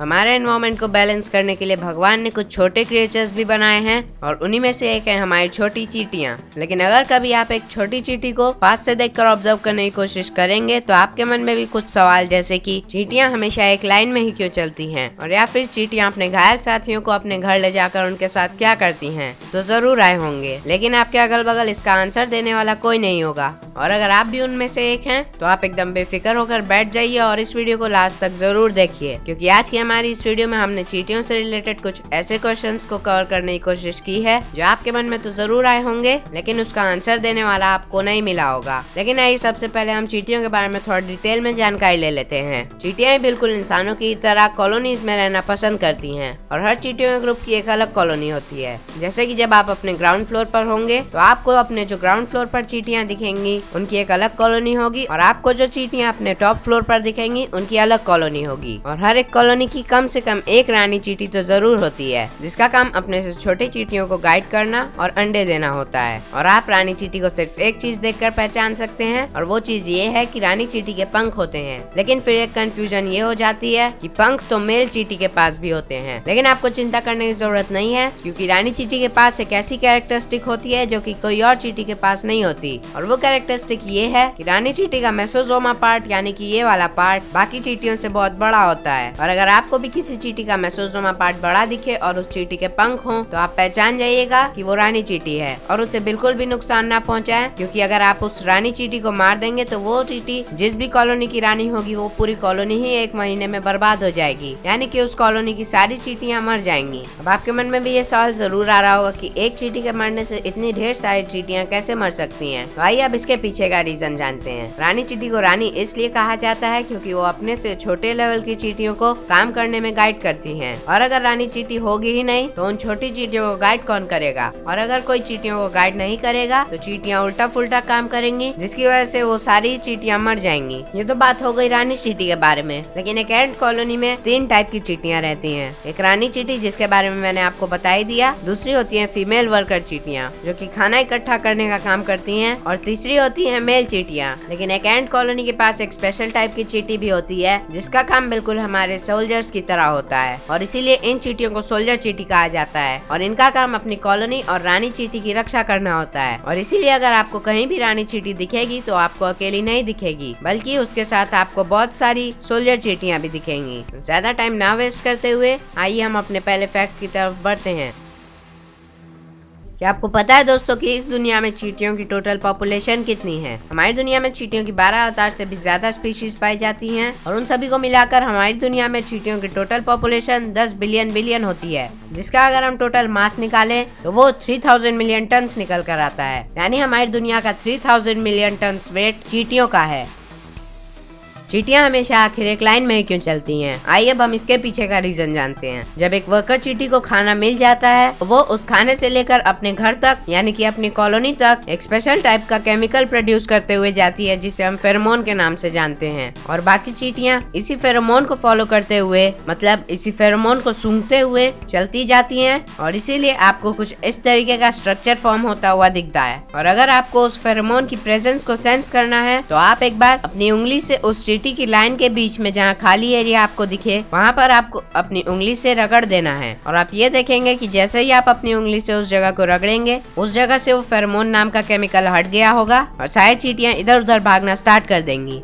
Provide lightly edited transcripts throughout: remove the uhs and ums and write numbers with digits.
हमारे एनवायरमेंट को बैलेंस करने के लिए भगवान ने कुछ छोटे क्रिएचर्स भी बनाए हैं और उन्हीं में से एक है हमारी छोटी चींटियां। लेकिन अगर कभी आप एक छोटी चींटी को पास से देखकर ऑब्जर्व करने की कोशिश करेंगे तो आपके मन में भी कुछ सवाल जैसे कि चींटियां हमेशा एक लाइन में ही क्यों चलती हैं, और या फिर चींटियां अपने घायल साथियों को अपने घर ले जाकर उनके साथ क्या करती हैं, तो जरूर आए होंगे। लेकिन आपके अगल बगल इसका आंसर देने वाला कोई नहीं होगा। और अगर आप भी उनमें से एक हैं तो आप एकदम बेफिक्र होकर बैठ जाइए और इस वीडियो को लास्ट तक जरूर देखिए, क्योंकि आज की हमारी इस वीडियो में हमने चींटियों से रिलेटेड कुछ ऐसे क्वेश्चंस को कवर करने की कोशिश की है जो आपके मन में तो जरूर आए होंगे लेकिन उसका आंसर देने वाला आपको नहीं मिला होगा। लेकिन आइए सबसे पहले हम चींटियों के बारे में थोड़ा डिटेल में जानकारी ले लेते हैं। चींटियां बिल्कुल इंसानों की तरह कॉलोनीज में रहना पसंद करती हैं और हर चींटियों के ग्रुप की एक अलग कॉलोनी होती है। जैसे कि जब आप अपने ग्राउंड फ्लोर पर होंगे तो आपको अपने जो ग्राउंड फ्लोर पर चींटियां दिखेंगी उनकी एक अलग कॉलोनी होगी, और आपको जो चींटियां अपने टॉप फ्लोर पर दिखेंगी उनकी अलग कॉलोनी होगी। और हर एक कॉलोनी की कम से कम एक रानी चींटी तो जरूर होती है जिसका काम अपने से छोटे चींटियों को गाइड करना और अंडे देना होता है। और आप रानी चींटी को सिर्फ एक चीज देखकर पहचान सकते हैं और वो चीज ये है कि रानी चींटी के पंख होते हैं। लेकिन फिर एक कंफ्यूजन ये हो जाती है कि पंख तो मेल चींटी के पास भी होते हैं। लेकिन आपको चिंता करने की जरूरत नहीं है, क्योंकि रानी चींटी के पास एक ऐसी कैरेक्टरिस्टिक होती है जो कि कोई और चींटी के पास नहीं होती। और वो कैरेक्टरिस्टिक ये है कि रानी चींटी का मेसोजोमा पार्ट यानी कि ये वाला पार्ट बाकी चींटियों से बहुत बड़ा होता है। और अगर आपको भी किसी चींटी का मेसोजोमा पार्ट बड़ा दिखे और उस चींटी के पंख हों तो आप पहचान जाइएगा कि वो रानी चींटी है और उसे बिल्कुल भी नुकसान ना पहुंचाए, क्योंकि अगर आप उस रानी चींटी को मार देंगे तो वो चींटी जिस भी कॉलोनी की रानी होगी वो पूरी कॉलोनी ही 1 महीने में बर्बाद हो जाएगी, यानी कि उस कॉलोनी की सारी चींटियां मर जाएंगी। अब आपके मन में भी ये सवाल जरूर आ रहा होगा कि एक चींटी के मरने से इतनी ढेर सारी चींटियां कैसे मर सकती हैं। तो आइए अब इसके पीछे का रीजन जानते हैं। रानी चींटी को रानी इसलिए कहा जाता है क्योंकि वो अपने से छोटे लेवल की चींटियों को काम करने में गाइड करती हैं। और अगर रानी चींटी होगी ही नहीं तो उन छोटी चींटियों को गाइड कौन करेगा, और अगर कोई चींटियों को गाइड नहीं करेगा तो चींटियां उल्टा फुल्टा काम करेंगी जिसकी वजह से वो सारी चींटियां मर जाएंगी। ये तो बात हो गई रानी चींटी के बारे में। लेकिन एक एंट कॉलोनी में 3 टाइप की चींटियां रहती हैं। एक रानी चींटी जिसके बारे में मैंने आपको बता ही दिया, दूसरी होती है फीमेल वर्कर चींटियां जो कि खाना इकट्ठा करने का काम करती हैं, और तीसरी होती है मेल चींटियां। लेकिन एक एंट कॉलोनी के पास एक स्पेशल टाइप की चींटी भी होती है जिसका काम बिल्कुल हमारे सोल्जर्स की तरह होता है, और इसीलिए इन चींटियों को सोल्जर चींटी कहा जाता है। और इनका काम अपनी कॉलोनी और रानी चींटी की रक्षा करना होता है। और इसीलिए अगर आपको कहीं भी रानी चींटी दिखेगी तो आपको अकेली नहीं दिखेगी, बल्कि उसके साथ आपको बहुत सारी सोल्जर चींटियां भी दिखेंगी। ज्यादा टाइम ना वेस्ट करते हुए आइए हम अपने पहले फैक्ट की तरफ बढ़ते हैं। क्या आपको पता है दोस्तों कि इस दुनिया में चींटियों की टोटल पॉपुलेशन कितनी है? हमारी दुनिया में चींटियों की 12,000 से भी ज्यादा स्पीशीज पाई जाती हैं, और उन सभी को मिलाकर हमारी दुनिया में चींटियों की टोटल पॉपुलेशन 10 बिलियन होती है, जिसका अगर हम टोटल मास निकालें तो वो 3000 मिलियन टन निकल कर आता है। यानी हमारी दुनिया का 3000 मिलियन टन वेट चींटियों का है। चींटियां हमेशा आखिर एक लाइन में ही क्यों चलती हैं? आइए अब हम इसके पीछे का रीजन जानते हैं। जब एक वर्कर चींटी को खाना मिल जाता है वो उस खाने से लेकर अपने घर तक यानी कि अपनी कॉलोनी तक एक स्पेशल टाइप का केमिकल प्रोड्यूस करते हुए जाती है जिसे हम फेरोमोन के नाम से जानते हैं। और बाकी चींटियां इसी फेरोमोन को फॉलो करते हुए, मतलब इसी फेरोमोन को सूंघते हुए चलती जाती हैं, और इसीलिए आपको कुछ इस तरीके का स्ट्रक्चर फॉर्म होता हुआ दिखता है। और अगर आपको उस फेरोमोन की प्रेजेंस को सेंस करना है तो आप एक बार अपनी उंगली से उस चींटी की लाइन के बीच में जहाँ खाली एरिया आपको दिखे वहाँ पर आपको अपनी उंगली से रगड़ देना है, और आप ये देखेंगे कि जैसे ही आप अपनी उंगली से उस जगह को रगड़ेंगे उस जगह से वो फेरोमोन नाम का केमिकल हट गया होगा और सारी चींटियां इधर उधर भागना स्टार्ट कर देंगी।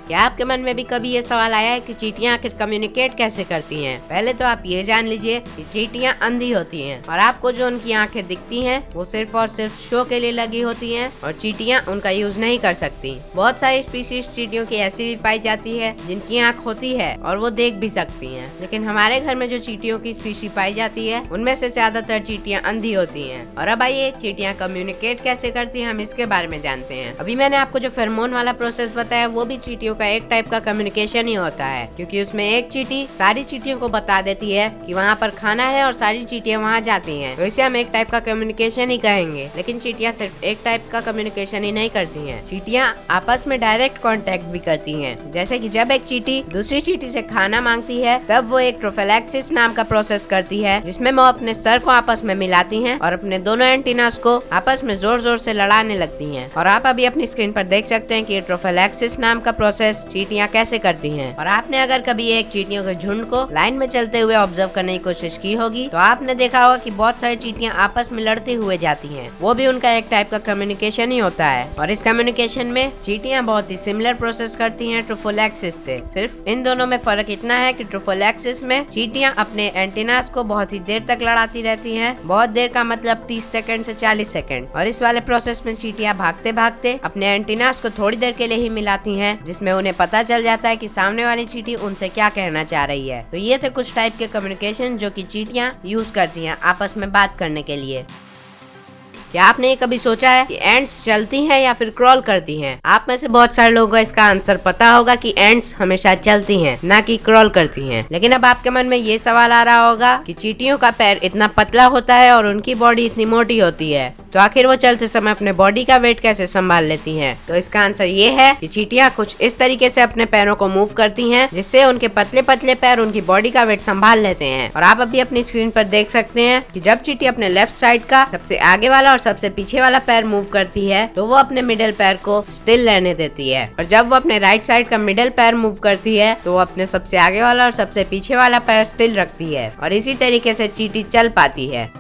क्या आपके मन में भी कभी ये सवाल आया है कि चींटियां आखिर कम्युनिकेट कैसे करती हैं? पहले तो आप ये जान लीजिए कि चींटियां अंधी होती हैं और आपको जो उनकी आंखें दिखती हैं वो सिर्फ और सिर्फ शो के लिए लगी होती हैं, और चींटियां उनका यूज नहीं कर सकती। बहुत सारी स्पीशीज चींटियों की ऐसी भी पाई जाती है जिनकी आंख होती है और वो देख भी सकती है। लेकिन हमारे घर में जो चींटियों की स्पीशीज पाई जाती है उनमें से ज्यादातर चींटियां अंधी होती है। और अब आइए चींटियां कम्युनिकेट कैसे करती है हम इसके बारे में जानते हैं। अभी मैंने आपको जो फेरोमोन वाला प्रोसेस बताया वो भी चींटियों का एक टाइप का कम्युनिकेशन ही होता है, क्योंकि उसमें एक चींटी सारी चींटियों को बता देती है कि वहाँ पर खाना है और सारी चींटियां वहाँ जाती हैं, तो इसे हम एक टाइप का कम्युनिकेशन ही कहेंगे। लेकिन चींटियां सिर्फ एक टाइप का कम्युनिकेशन ही नहीं करती हैं, चींटियां आपस में डायरेक्ट कांटेक्ट भी करती हैं। जैसे कि जब एक चींटी दूसरी चींटी से खाना मांगती है तब वो एक प्रोफिलैक्सिस नाम का प्रोसेस करती है जिसमें वो अपने सर को आपस में मिलाती हैं और अपने दोनों एंटीनास को आपस में जोर जोर से लड़ाने लगती हैं। और आप अभी अपनी स्क्रीन पर देख सकते हैं कि प्रोफिलैक्सिस नाम का प्रोसेस प्रोसेस चींटियां कैसे करती हैं। और आपने अगर कभी एक चींटियों के झुंड को लाइन में चलते हुए ऑब्जर्व करने की कोशिश की होगी तो आपने देखा होगा कि बहुत सारी चींटियां आपस में लड़ते हुए जाती हैं। वो भी उनका एक टाइप का कम्युनिकेशन ही होता है। और इस कम्युनिकेशन में चींटियां बहुत ही सिमिलर प्रोसेस करती हैं ट्रोफोलैक्सिस से। सिर्फ इन दोनों में फर्क इतना है कि ट्रोफोलैक्सिस में चींटियां अपने एंटीनास को बहुत ही देर तक लड़ाती रहती हैं। बहुत देर का मतलब 30 सेकंड से 40 सेकंड। और इस वाले प्रोसेस में चींटियां भागते भागते अपने एंटीनास को थोड़ी देर के लिए ही मिलाती हैं, जिसमें उन्हें पता चल जाता है कि सामने वाली चींटी उनसे क्या कहना चाह रही है। तो ये थे कुछ टाइप के कम्युनिकेशन जो कि चींटियां यूज करती हैं आपस में बात करने के लिए। क्या आपने ये कभी सोचा है कि एंट्स चलती हैं या फिर क्रॉल करती हैं? आप में से बहुत सारे लोगों को इसका आंसर पता होगा कि एंट्स हमेशा चलती हैं, ना कि क्रॉल करती हैं। लेकिन अब आपके मन में ये सवाल आ रहा होगा कि चींटियों का पैर इतना पतला होता है और उनकी बॉडी इतनी मोटी होती है, तो आखिर वो चलते समय अपने बॉडी का वेट कैसे संभाल लेती हैं? तो इसका आंसर ये है कि चींटियां कुछ इस तरीके से अपने पैरों को मूव करती हैं जिससे उनके पतले पतले पैर उनकी बॉडी का वेट संभाल लेते हैं। और आप अभी अपनी स्क्रीन पर देख सकते हैं कि जब चींटी अपने लेफ्ट साइड का सबसे आगे वाला और सबसे पीछे वाला पैर मूव करती है तो वो अपने मिडिल पैर को स्टिल रहने देती है। और जब वो अपने राइट साइड का मिडिल पैर मूव करती है तो वो अपने सबसे आगे वाला और सबसे पीछे वाला पैर स्टिल रखती है। और इसी तरीके से चींटी चल पाती है।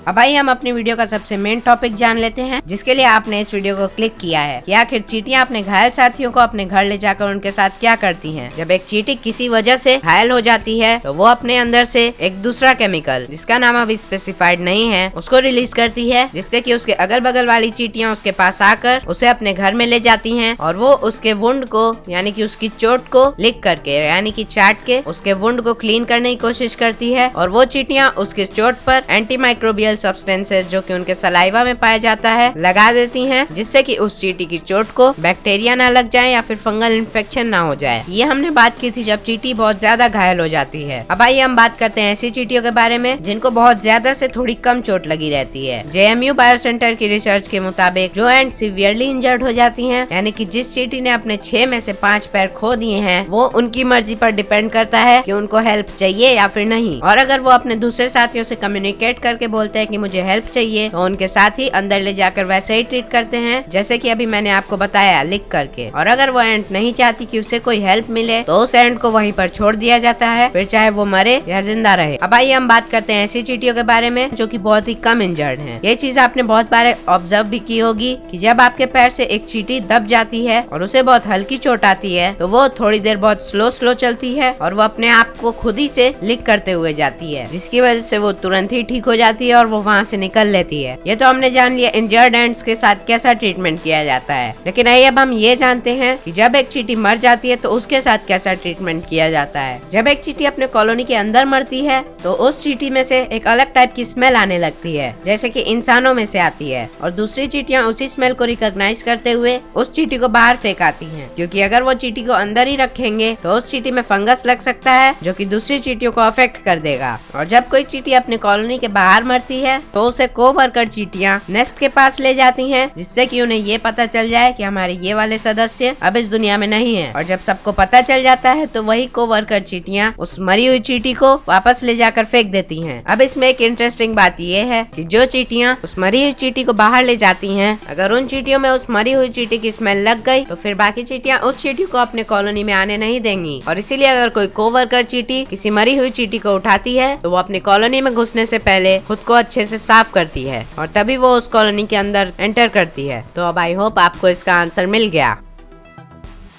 अब आइए हम अपनी वीडियो का सबसे मेन टॉपिक जान लेते हैं, जिसके लिए आपने इस वीडियो को क्लिक किया है, कि आखिर चींटियां अपने घायल साथियों को अपने घर ले जाकर उनके साथ क्या करती हैं। जब एक चींटी किसी वजह से घायल हो जाती है तो वो अपने अंदर से एक दूसरा केमिकल, जिसका नाम अभी स्पेसिफाइड नहीं है, उसको रिलीज करती है, जिससे कि उसके अगल बगल वाली चींटियां उसके पास आकर उसे अपने घर में ले जाती हैं और वो उसके वुंड को, यानी कि उसकी चोट को लिक करके, यानी कि चाट के उसके वुंड को क्लीन करने की कोशिश करती है। और वो चींटियां उसके चोट पर एंटीमाइक्रोबियल सब्सटेंसेस जो कि उनके सलाइवा में पाया जाता है लगा देती हैं, जिससे कि उस चींटी की चोट को बैक्टीरिया ना लग जाए या फिर फंगल इन्फेक्शन ना हो जाए। ये हमने बात की थी जब चींटी बहुत ज्यादा घायल हो जाती है। अब आइए हम बात करते हैं ऐसी चींटियों के बारे में जिनको बहुत ज्यादा से थोड़ी कम चोट लगी रहती है। JMU बायो सेंटर की रिसर्च के मुताबिक जो एंड सीवियरली इंजर्ड हो जाती है, यानी कि जिस चींटी ने अपने 6 में से 5 पैर खो दिए हैं, वो उनकी मर्जी पर डिपेंड करता है कि उनको हेल्प चाहिए या फिर नहीं। और अगर वो अपने दूसरे साथियों से कम्युनिकेट करके बोलते हैं कि मुझे हेल्प चाहिए, तो उनके साथ ही अंदर ले जाकर वैसे ही ट्रीट करते हैं जैसे कि अभी मैंने आपको बताया, लिख करके। और अगर वो एंट नहीं चाहती कि उसे कोई हेल्प मिले तो उस एंट को वहीं पर छोड़ दिया जाता है, फिर चाहे वो मरे या जिंदा रहे। अब आइए हम बात करते हैं ऐसी चींटियों के बारे में जो कि बहुत ही कम इंजर्ड हैं। ये चीज आपने बहुत बार ऑब्जर्व भी की होगी कि जब आपके पैर से एक चींटी दब जाती है और उसे बहुत हल्की चोट आती है तो वो थोड़ी देर बहुत स्लो चलती है और वो अपने आप को खुद ही से लिक करते हुए जाती है, जिसकी वजह से वो तुरंत ही ठीक हो जाती है और वो वहाँ से निकल लेती है। ये तो हमने जान लिया इंजर्ड एंट्स के साथ कैसा ट्रीटमेंट किया जाता है। लेकिन आइए अब हम ये जानते हैं कि जब एक चींटी मर जाती है तो उसके साथ कैसा ट्रीटमेंट किया जाता है। जब एक चींटी अपने कॉलोनी के अंदर मरती है तो उस चींटी में से एक अलग टाइप की स्मेल आने लगती है, जैसे कि इंसानों में से आती है। और दूसरी चींटियां उसी स्मेल को रिकॉग्नाइज करते हुए उस चींटी को बाहर फेंक आती हैं, क्योंकि अगर वो चींटी को अंदर ही रखेंगे तो उस चींटी में फंगस लग सकता है जो कि दूसरी चींटियों को अफेक्ट कर देगा। और जब कोई चींटी अपनी कॉलोनी के बाहर मरती है तो उसे कोवर्कर चींटियां नेस्ट के पास ले जाती हैं, जिससे कि उन्हें ये पता चल जाए कि हमारे ये वाले सदस्य अब इस दुनिया में नहीं है। और जब सबको पता चल जाता है तो वही कोवर्कर चींटियां उस मरी हुई चींटी को वापस ले जाकर फेंक देती हैं। अब इसमें एक इंटरेस्टिंग बात ये है कि जो चींटियां उस मरी हुई चींटी को बाहर ले जाती हैं, अगर उन चींटियों में उस मरी हुई चींटी की स्मेल लग गई तो फिर बाकी चींटियां उस चींटी को अपने कॉलोनी में आने नहीं देंगी। और इसीलिए अगर कोई कोवर्कर चींटी किसी मरी हुई चींटी को उठाती है तो वो अपनी कॉलोनी में घुसने से पहले खुद को अच्छे से साफ करती है और तभी वो उस कॉलोनी के अंदर एंटर करती है। तो अब आई होप आपको इसका आंसर मिल गया।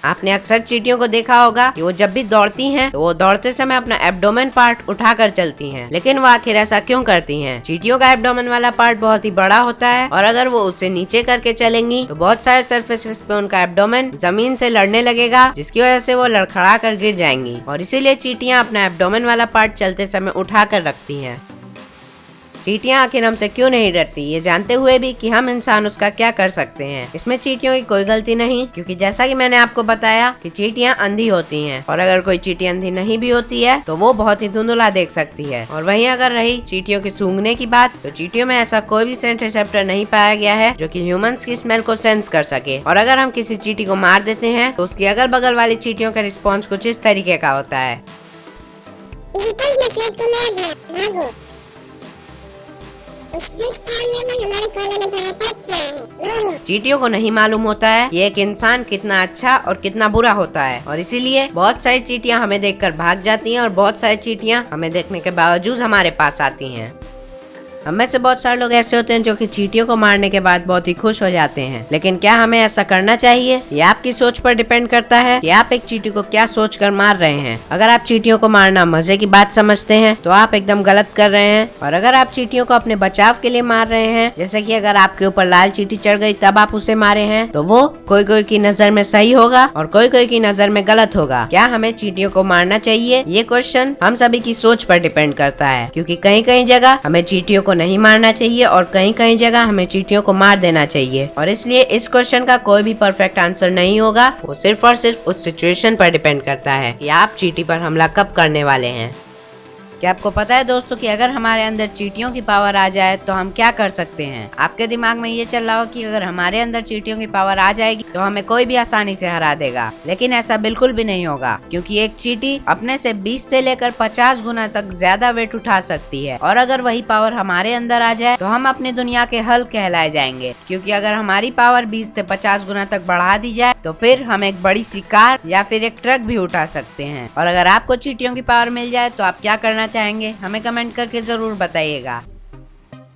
आपने अक्सर चींटियों को देखा होगा कि वो जब भी दौड़ती हैं तो वो दौड़ते समय अपना एब्डोमेन पार्ट उठाकर चलती हैं। लेकिन वो आखिर ऐसा क्यों करती हैं? चींटियों का एब्डोमेन वाला पार्ट बहुत ही बड़ा होता है और अगर वो उसे नीचे करके चलेंगी तो बहुत सारे सरफेसेस पे उनका एब्डोमेन जमीन से लड़ने लगेगा, जिसकी वजह से वो लड़खड़ा कर गिर जाएंगी। और इसीलिए चींटियां अपना एब्डोमेन वाला पार्ट चलते समय उठा कर रखती हैं। चींटियां आखिर हमसे क्यों नहीं डरती, ये जानते हुए भी कि हम इंसान उसका क्या कर सकते हैं? इसमें चींटियों की कोई गलती नहीं, क्योंकि जैसा कि मैंने आपको बताया कि चींटियां अंधी होती हैं और अगर कोई चींटी अंधी नहीं भी होती है तो वो बहुत ही धुंधला देख सकती है। और वहीं अगर रही चींटियों की सूंघने की बात, तो चींटियों में ऐसा कोई भी सेंट रिसेप्टर नहीं पाया गया है जो कि ह्यूमंस की स्मेल को सेंस कर सके। और अगर हम किसी चींटी को मार देते हैं तो उसकी अगल बगल वाली चींटियों का रिस्पॉन्स कुछ इस तरीके का होता है। उस स्थान में हमारे कॉलोनी पर अटैक किया है। चींटियों को नहीं मालूम होता है कि एक इंसान कितना अच्छा और कितना बुरा होता है, और इसीलिए बहुत सारी चींटियां हमें देखकर भाग जाती हैं और बहुत सारी चींटियां हमें देखने के बावजूद हमारे पास आती हैं। हम में से बहुत सारे लोग ऐसे होते हैं जो कि चींटियों को मारने के बाद बहुत ही खुश हो जाते हैं, लेकिन क्या हमें ऐसा करना चाहिए? ये आपकी सोच पर डिपेंड करता है कि आप एक चींटी को क्या सोचकर मार रहे हैं। अगर आप चींटियों को मारना मजे की बात समझते हैं तो आप एकदम गलत कर रहे हैं, और अगर आप चींटियों को अपने बचाव के लिए मार रहे हैं, जैसे कि अगर आपके ऊपर लाल चींटी चढ़ गई तब आप उसे मारे हैं, तो वो कोई कोई की नजर में सही होगा और कोई कोई की नजर में गलत होगा। क्या हमें चींटियों को मारना चाहिए? ये क्वेश्चन हम सभी की सोच पर डिपेंड करता है, क्योंकि कहीं कहीं जगह हमें चींटियों को नहीं मारना चाहिए और कहीं कहीं जगह हमें चींटियों को मार देना चाहिए, और इसलिए इस क्वेश्चन का कोई भी परफेक्ट आंसर नहीं होगा। वो सिर्फ और सिर्फ उस सिचुएशन पर डिपेंड करता है कि आप चींटी पर हमला कब करने वाले हैं। क्या आपको पता है दोस्तों कि अगर हमारे अंदर चींटियों की पावर आ जाए तो हम क्या कर सकते हैं? आपके दिमाग में ये चल रहा हो कि अगर हमारे अंदर चींटियों की पावर आ जाएगी तो हमें कोई भी आसानी से हरा देगा, लेकिन ऐसा बिल्कुल भी नहीं होगा, क्योंकि एक चींटी अपने से 20 से लेकर 50 गुना तक ज्यादा वेट उठा सकती है, और अगर वही पावर हमारे अंदर आ जाए तो हम अपनी दुनिया के हल्क कहलाए जाएंगे, क्योंकि अगर हमारी पावर 20 से 50 गुना तक बढ़ा दी जाए तो फिर हम एक बड़ी सी कार या फिर एक ट्रक भी उठा सकते हैं। और अगर आपको चींटियों की पावर मिल जाए तो आप क्या करना चाहेंगे? हमें कमेंट करके जरूर बताइएगा।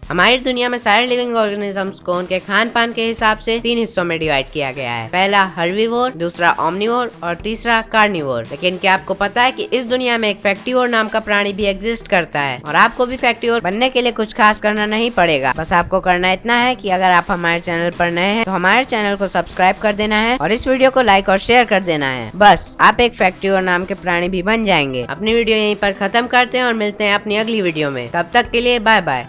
हमारी दुनिया में सारे लिविंग ऑर्गेनिजम्स को उनके खान पान के हिसाब से 3 हिस्सों में डिवाइड किया गया है। पहला हर्बीवोर, दूसरा ओमनिवोर और तीसरा कार्निवोर। लेकिन क्या आपको पता है कि इस दुनिया में एक फैक्टिवोर नाम का प्राणी भी एग्जिस्ट करता है, और आपको भी फैक्टिवोर बनने के लिए कुछ खास करना नहीं पड़ेगा। बस आपको करना इतना है कि अगर आप हमारे चैनल पर नए हैं तो हमारे चैनल को सब्सक्राइब कर देना है और इस वीडियो को लाइक और शेयर कर देना है। बस आप एक फैक्टिवोर नाम के प्राणी भी बन जाएंगे। अपनी वीडियो यहीं पर खत्म करते हैं और मिलते हैं अपनी अगली वीडियो में। तब तक के लिए बाय बाय।